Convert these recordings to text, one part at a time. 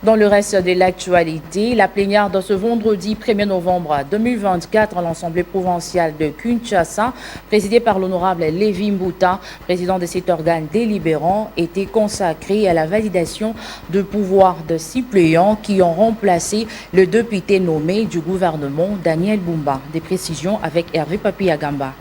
Dans le reste de l'actualité, la plénière de ce vendredi 1er novembre 2024 à l'Assemblée provinciale de Kinshasa, présidée par l'honorable Lévi Mbouta, président de cet organe délibérant, était consacrée à la validation de pouvoirs de suppléants qui ont remplacé le député nommé du gouvernement Daniel Bumba. Des précisions avec Hervé Papi-Agamba.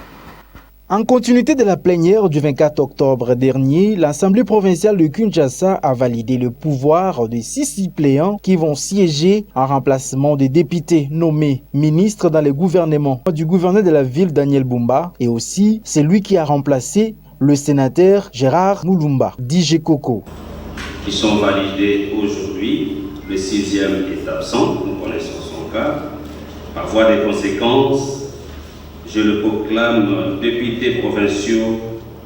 En continuité de la plénière du 24 octobre dernier, l'Assemblée provinciale de Kinshasa a validé le pouvoir de 6 suppléants qui vont siéger en remplacement des députés nommés ministres dans le gouvernement du gouverneur de la ville Daniel Bumba et aussi celui qui a remplacé le sénateur Gérard Moulumba, DJ Coco. Qui sont validés aujourd'hui, le 6e est absent, nous connaissons son cas. Par voie de conséquences, je le proclame député provinciaux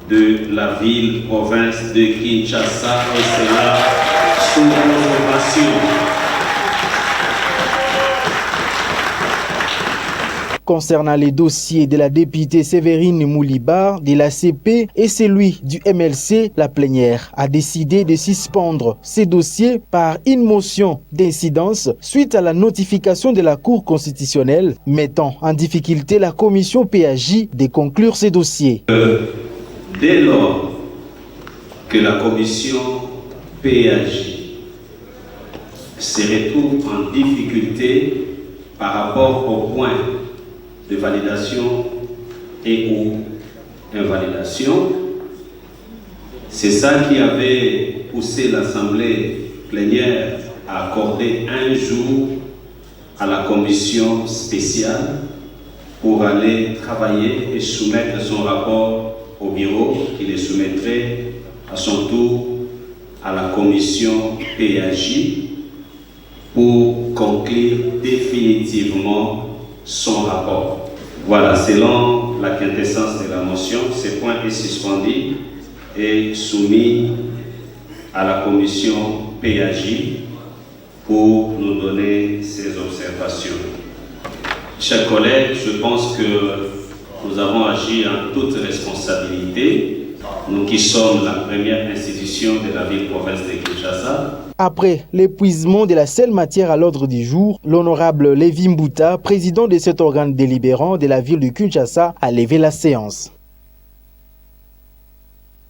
de la ville-province de Kinshasa au Sénat sous conservation. Concernant les dossiers de la députée Séverine Moulibar de la CP et celui du MLC, la plénière a décidé de suspendre ces dossiers par une motion d'incidence suite à la notification de la Cour constitutionnelle mettant en difficulté la commission PAJ de conclure ces dossiers. Dès lors que la commission PAJ se retrouve en difficulté par rapport au point de validation et ou invalidation. C'est ça qui avait poussé l'Assemblée plénière à accorder un jour à la commission spéciale pour aller travailler et soumettre son rapport au bureau qui le soumettrait à son tour à la commission PAJ pour conclure définitivement son rapport. Voilà, selon la quintessence de la motion, ce point est suspendu et soumis à la commission PAJ pour nous donner ses observations. Chers collègues, je pense que nous avons agi en toute responsabilité, nous qui sommes la première institution de la ville-province de Kinshasa. Après l'épuisement de la seule matière à l'ordre du jour, l'honorable Lévi Mbouta, président de cet organe délibérant de la ville de Kinshasa, a levé la séance.